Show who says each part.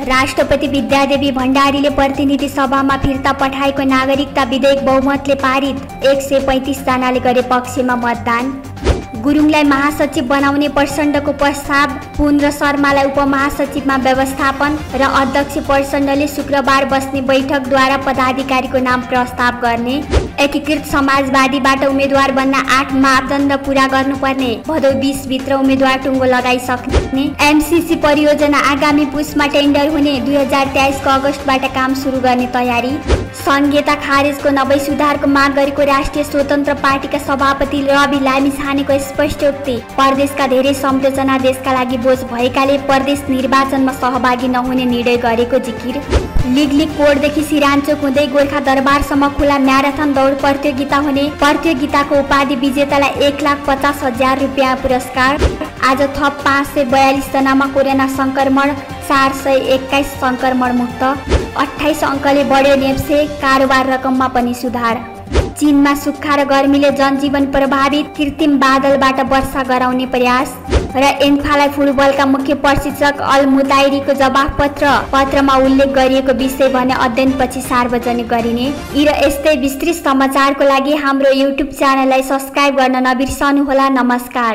Speaker 1: राष्ट्रपति विद्यादेवी भण्डारीले प्रतिनिधि सभामा फिर्ता पठाएको नागरिकता विधेयक बहुमतले पारित। 135 जनाले गरे पक्षमा मतदान। गुरुङलाई महासचिव बनाउने प्रचण्डको प्रस्ताव। पुन र शर्मालाई उपमहासचिवमा व्यवस्थापन र अध्यक्ष प्रचण्डले शुक्रबार बस्ने बैठकद्वारा पदाधिकारीको नाम प्रस्ताव गर्ने। एकीकृत समाजवादीबाट उम्मेद्वार बन्न 8 मापदण्ड पूरा गर्नुपर्ने। भदौ 20 भित्र उम्मेद्वार टुङ्गो लगाइसक्ने। एमसीसी परियोजना आगामी पुसमा टेन्डर हुने। 2023 को अगस्तबाट काम सुरु गर्ने तयारी। संघीयता खारेजको नभई सुधारको माग गरेको राष्ट्रिय स्वतन्त्र पार्टीका सभापति रवि लामिछानेको स्पष्टोक्ति। प्रदेशका धेरै संरचना देशका लागि बोझ भएकाले प्रदेश निर्वाचनमा सहभागी नहुने निर्णय गरेको जिकिर। लिग कोडदेखि सिराञ्चोक हुँदै गोर्खा दरबारसम्म खुला म्याराथन दौड प्रतियोगिता हुने। प्रतियोगिताको उपाधि विजेतालाई 1,50,000 रुपियाँ पुरस्कार। आज थप 542 जनामा कोरोना संक्रमण, 421 संक्रमण मुक्त। 28 अङ्कले बढ्यो नेप्से। कारोबार रकममा पनि सुधार। चीनमा सुक्खा र गर्मीले जनजीवन प्रभावित। कृत्रिम बादलबाट वर्षा गराउने प्रयास। र एन्फालाई फुटबलका मुख्य प्रशिक्षक अल मुताइरीको जवाफ पत्रमा उल्लेख गरिएको विषय भने अध्ययनपछि सार्वजनिक गरिने। यी र यस्तै विस्तृत समाचारको लागि हाम्रो युट्युब च्यानललाई सब्स्क्राइब गर्न नबिर्सनुहोला। नमस्कार।